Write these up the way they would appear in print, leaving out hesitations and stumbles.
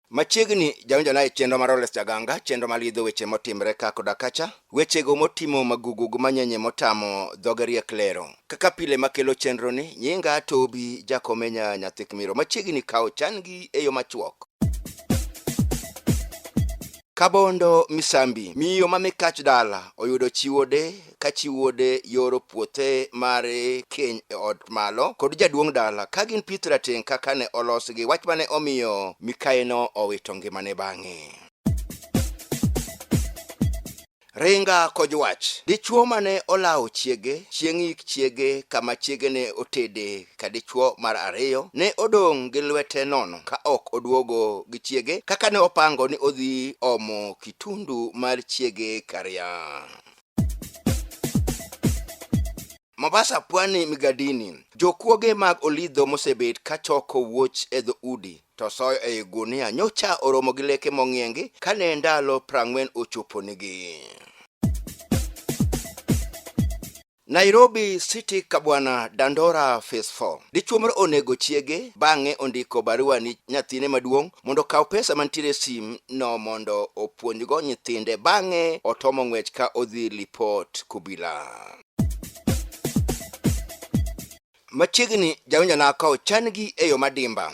Machiegni jaonjona e chenro mar Olith Jaganga, chenro malidho weche motimre koda kacha, wechego motimo magugu manyenye motamo dhoge riek lero. Kaka pile makelo chenro ni, nyinga Atobby, jakomenya nyathi Miro, machiegni kawo changi e yo machuok. Kabondo Misambi, miyo mamikach dala, oyudo chiwode ka chiwode yoro puothe mare keny e ot malo kod jaduong' dala ka gin pith rateng' kaka ne olosgi, wach mane omiyo mikaeno owito ngimane bang'e. Ringa kod wach, dichuo mane olawo chiege chieng' yik chiege kama chiege ne otede ka dichuo mar ariyo ne odong' gi lwete nono ka ok oduogo gi chiege kaka ne opango ni odhi omo kitundu mar chiege Karia. Mombasa Pwani Migadini, jokuoge mag Olith mosebet ka choko wuoch e dho udi to soyo e gunia nyocha oromo gi leke mong'iengi kane ndalo 40 ochopo nigi. Nairobi City Kabwana Dandora Phase 4. Dichuo moro onego chiege bang'e ondiko barua ni nyathine maduong' mondo kaw pesa mantiere sim no mondo opuonjgo nyithinde, bang'e otomo ng'wech ka odhi lipot kubila. Machiegni jaonjana kawo changi e yo madimba.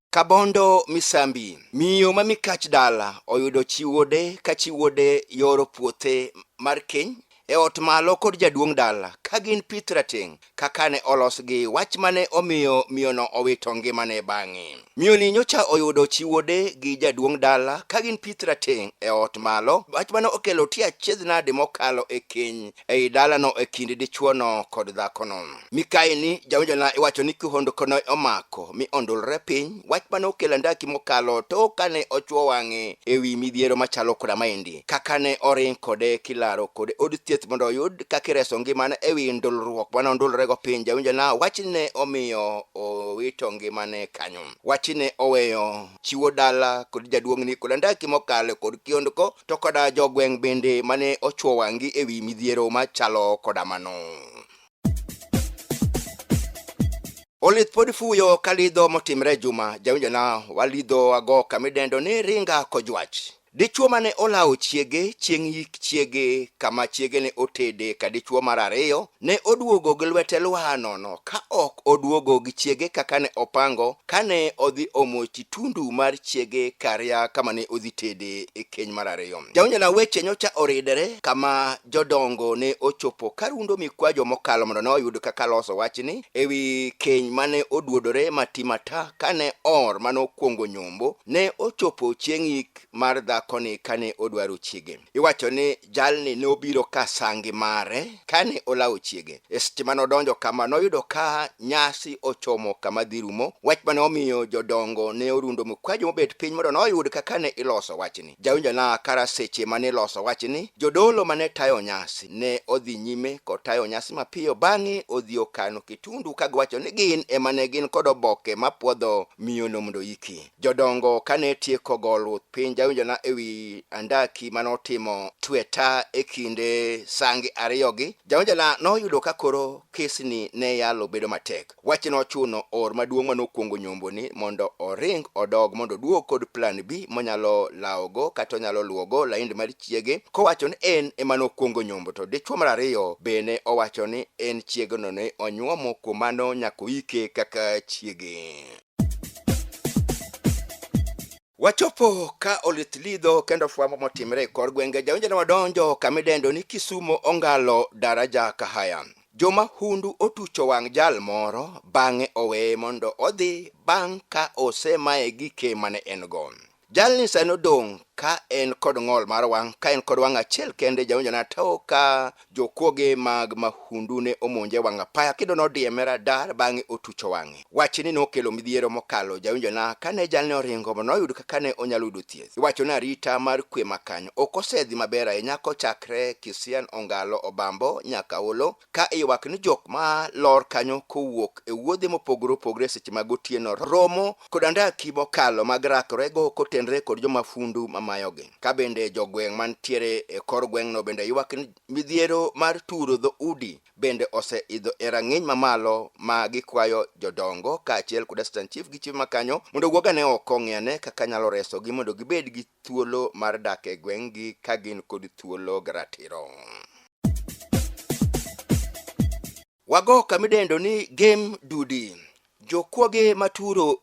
Kabondo Misambi, miyo mamikach dala oyudo chiwode ka chiwode yoro puothe mar keny e ot malo kod jaduong' dala ka gin pith rateng' kaka ne olosgi, wach mane omiyo miyono owito ngimane bang'e. Miyoni nyocha oyudo chiwode gi jaduong' dala ka gin pith rateng' e ot malo, wach mane okelo tia chiedhnade mokalo e keny ei dalano e kind dichuono kod dhakono. Mikaeni jaonjona iwacho ni kihondko ne omako mi ondulre piny, wach mane okelo ndaki mokalo to kane ochuo wang'e e wi midhiero machalo koda maendi kaka ne oring kode kilaro kode od thieth mondo oyud kaka ireso ngimane e wi ndulruok mane ondulrego piny. Jaonjona wach ne omiyo owito ngimane kanyo, wach ne oweyo chiwo dala kod jaduong'ni koda ndaki mokalo kod kihondko to koda jogweng' bende mane ochuo wang'i e wi midhiero machalo koda mano. Olith pod fuyo kalidho motimre juma, jaonjona walidho ago kamidendo ni ringa kod wach. Dichuo mane olawo chiege chieng' yik chiege kama chiege ne otede ka dichuo mar ariyo ne oduogo gi lwete lwa nono ka ok oduogo gi chiege kaka ne opango kane odhi omo kitundu mar chiege Karia kama ne odhi tede e keny mar ariyo. Jaonjona weche nyocha oridere kama jodongo ne ochopo karundo mikwajo mokalo mondo ne oyud kaka loso wachni e wi keny mane oduodore matimata kane or mane okuongo nyombo ne ochopo chieng' yik mar koni kane odwaro chiege. Iwacho ni jalni ne obiro ka sangi mare kane olawo chiege. Seche mane odonjo kama noyudo ka nyasi ochomo kama dhi rumo, wach mane omiyo jodongo ne orundo mkwajo mobet piny mondo noyud kaka ne iloso wachni. Jaonjona kara seche mane iloso wachni, jodolo mane tayo nyasi ne odhi nyime kod tayo nyasi mapiyo, bang'e odhi okano kitundu ka giwacho ni gin emane gin kod oboke mapuodho miyono mondo yiki. Jodongo kane tieko go luth piny jaonjona e wi andaki manotimo tweta e kinde sangi ariyogi, jaonjana noyudo ka koro kesni ne yalo bedo matek. Wach nochuno or maduong' manokuongo nyombo ni mondo oring odog mondo oduog kod plan B monyalo lawogo kata onyalo luwogo laindi mar chiege kowacho ni en emanokuongo nyombo, to dichuo mar ariyo bene owacho ni en chiegno ne onyuomo kuom mano nyako ike kaka chiege. Wachopo ka Olith lidho kendo fwamo motimre kor gwenge, jaonjana wadonjo kamidendo ni Kisumo ongalo daraja kahaya. Joma hundu otucho wang' jal moro bang'e oweye mondo odhi bang' ka osemaye gike mane en go. Jalni sano dong ka en kod ng'ol mar wang', ka en kod wang' achiel kende jawinjo na tao ka jokuoge mag mahundu ne omonje wang' apaya kendo nodieme radar bang'e otucho wang'e. Wachni nokelo midhiero mokalo jawinjo na kane jalni oringo mondo oyud kaka ne onyalo yudo thieth. Iwacho ni arita mar kwe makanyo ok osedhi maber ahinya kochakre Kisian, Ongalo, Obambo nyaka Olo, ka iywak ni jok ma lor kanyo kowuok e wuodhe mopogore opogore seche mag otieno romo kod andaki mokalo mag rakorego kotenre kod jomafundu mayogi. Ka bende jogweng' mantiere e kor gweng'no bende ywak ni midhiero mar turo dho udi bende oseidho e rang'iny mamalo ma gikwayo jodongo kaachiel kod assistant chief gi chief makanyo mondo wuogane oko ng'iyane kaka nyalo resogi mondo gibed gi thuolo mar dak e gweng'gi ka gin kod thuolo gratiro. Wago kamidendo ni game dudi. Jokuoge maturo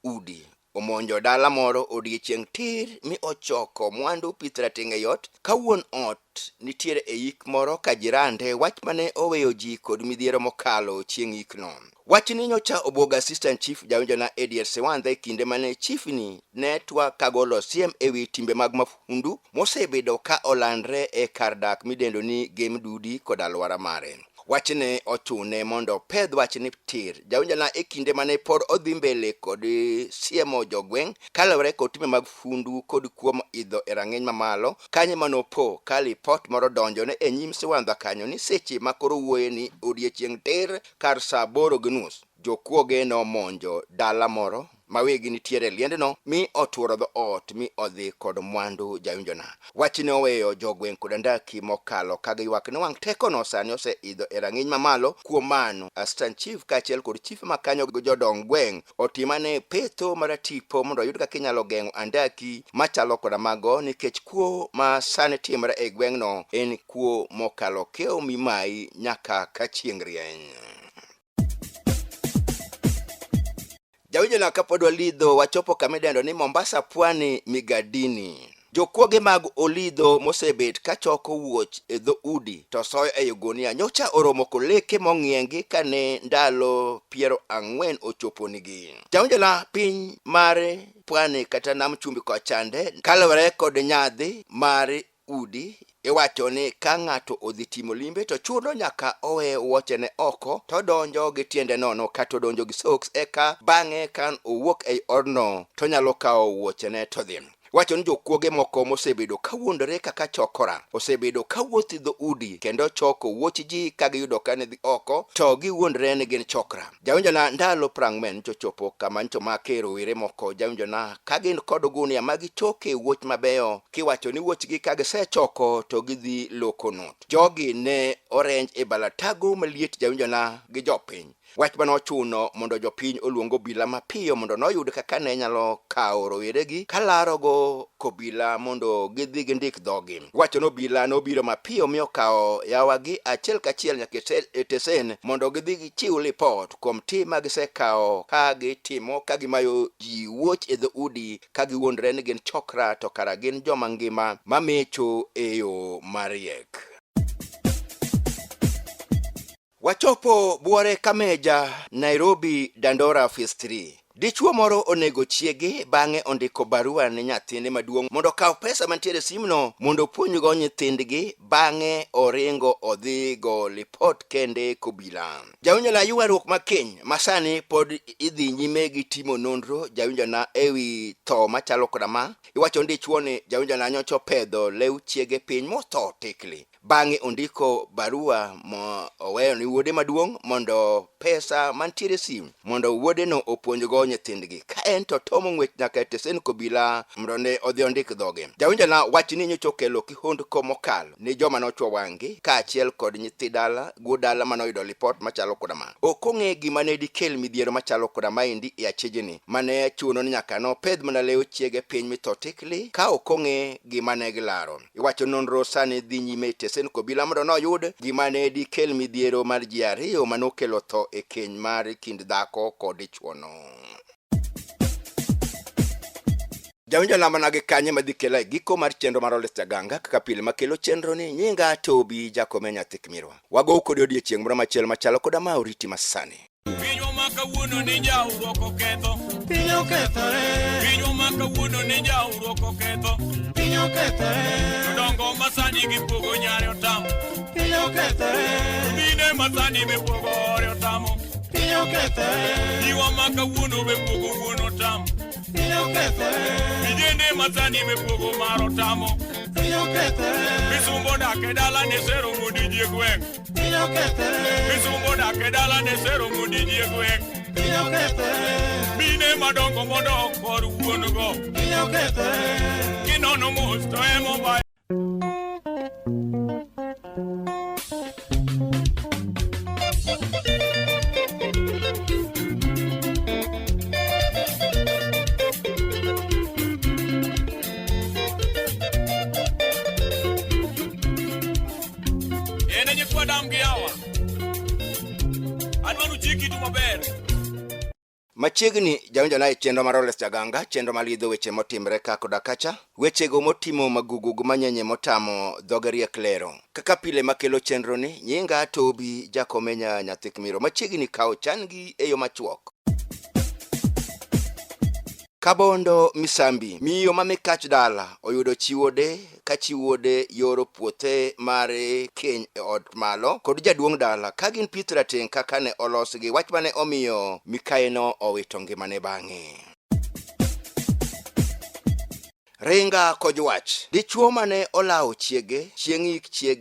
udi omonjo dala moro odiechieng' tir mi ochoko mwandu pith rating' e yot ka wuon ot nitiere e yik moro ka jirande wach mane oweyo ji kod midhiero mokalo chieng' yikno. Wachni nyocha obwogo assistant chief jawinjo na Edier Sewandhe kinde mane chief ni ne twak kagolo siem ewi timbe mag mafundu mosebedo ka olandre e kar dak midendo ni game dudi kod alwora mare. Wachne ochune mondo pedh wachni tir jawinjo na e kinde mane pod odhi mbele kod siemo jogweng' kalore kod timbe mag fundu kod kuom idho e rang'iny mamalo kanye manopo ka lipot moro donjone e nyim Sewandha kanyo ni seche makoro wuoye ni odiechieng' tir kar saa 8:30 jokuoge nomonjo dala moro mawegi nitiere liendno mi oturo dho ot mi odhi kod mwandu jawinjona. Wachni oweyo jogweng' kod andaki mokalo kaga ywak ni wang' tekono sani oseidho e rang'iny mamalo. Kuom mano assistant chief kaachiel kod chief makanyo gi jodong gweng' otimane petho mar tipo mondo oyud kaka inyalo geng'o andaki machalo koda mago nikech kuo ma sani timre e gweng'no en kuo mokalo keo mimayi nyaka ka chieng' rieny. Jawinjo na kapod walidho wachopo kamidendo ni Mombasa Pwani Migadini. Jokuoge mag Olidho mosebet ka choko wuoch e dho udi to soyo e gunia nyocha oromo koleke mong'iengi kane ndalo 40 ochopo nigi. Jawinjo na piny mare Pwani kata nam chumbi kochande kalore kod nyadhi mare udi iwacho ni ka ng'ato odhi timo limbe to chuno nyaka owe wuochene oko to donjo gi tiende nono kata donjo gi socks eka bang'e kan owuok ei odno to nyalo kawo wuochene to dhi. Wacho ni jokuoge moko mosebedo kawuondore kaka chokora osebedo kawuothi dho udi kendo choko wuoch ji ka giyudo ka ne dhi oko to giwuondore ni gin chokra. Jawinjo na ndalo 40 chochopo kama ncho make rowere moko jawinjo na ka gin kod gunia ma gichoke wuoch mabeyo kiwacho ni wuoch gi ka gisechoko to gidhi loko not. Jogi ne orenj e balatago maliet jawinjo na gi jopiny. Wach mano chuno mondo jopiny oluongo obila mapiyo mondo noyud kaka ne nyalo kawo roweregi kalarogo kobila mondo gidhi gindik dhogi. Wacho no obila nobiro mapiyo mi okawo yawagi achiel kachiel nyaka e tesen mondo gidhi gichiw lipot kuom tim ma gisekawo ka gitimo ka gimayo ji wuoch e dho udi ka giwuondore ni gin chokra to kara gin joma ngima mamecho e yo mariek. Wachopo Buore Kameja, Nairobi, Dandora Phase 3. Dichuo moro onego chiege bang'e ondiko barua ne nyathine maduong' mondo kaw pesa mantiere simno mondo puonjgo nyithindgi bang'e oringo odhi go lipot kende kobila. Jawinjo na ywaruok makeny masani pod idhi nyime gi timo nonro jawinjo na ewi tho machalo koda ma. Iwacho dichuo ni jawinjo na nyocho pedho lew chiege piny motho tikli. Bang'e ondiko barua mo oweyo ni wuode maduong' mondo pesa mantiere sim mondo wuode no opuonjgo nyithindgi ka en to tomo ng'wech nyaka e tesen kobila mondo ne odhi ondik dhoge. Jawinjo na wachni nyocho kelo kihondko mokalo ni joma nochwo wang'gi kaachiel kod nyithi dala godala manoyudo lipot machalo koda ma. Ok ong'e gima ne dikel midhiero machalo koda maendi e achijni mane chuno ni nyaka no pedh mana lew chiege piny mitho tikli ka ok ong'e gima ne gilaro. Iwacho nonro sani dhi nyime sen kobila mondo noyud gima ne dikel midhiero mar ji ariyo manokelo tho e keny mar kind dhako kod dichuono. Jawinjo lamba nage kanye madhikela e giko mar chenro mar Olith Jaganga kaka pile makelo chenro ni nyinga Atobby jakomenya thik mirwa. Wago kod odiechieng' moro machielo machalo koda ma oriti masani. kawuono ni jauroko ketho. Piny okethore. Pinywa ma kawuono ni jauroko ketho. Piny okethore. Jodongo masani gipogo nyare otamo. Piny okethore. Mine masani bepogo ore otamo. Piny okethore. Jiwa ma kawuono bepogo wuon otamo. Piny okethore. Vijende masani bepogo mar otamo. Piny okethore. Misumbo dake dala ne sero mudi ji e gweng'. Piny okethore. Misumbo dake dala ne sero mudi ji e gweng'. Piny okethore. Mine madongo modok kod wuon go. Piny okethore. Ginono mos to emo ba. Ene nyikwa dam gi awa. Adwanu chiki tu maber. Machiegni jawinjo na e chenro mar Olith Jaganga, chenro malidho weche motimre ka koda kacha, wechego motimo magugu manyenye motamo dhoge riek lero. Kaka pile makelo chenro ni, nyinga Atobby jakomenya nyathik miro machiegni kao changi e yo machuok. Kabondo Misambi, miyo mamikach dala, oyudo chiwode, ka chiwode yoro puothe mare keny e od malo, kod jaduong' dala, kagin pith rateng' kaka ne olosgi, wach mane omiyo Mikaeno owito ngimane bang'e. Ringa kojwach, dichuo mane olawo chiege, chieng' yik chiege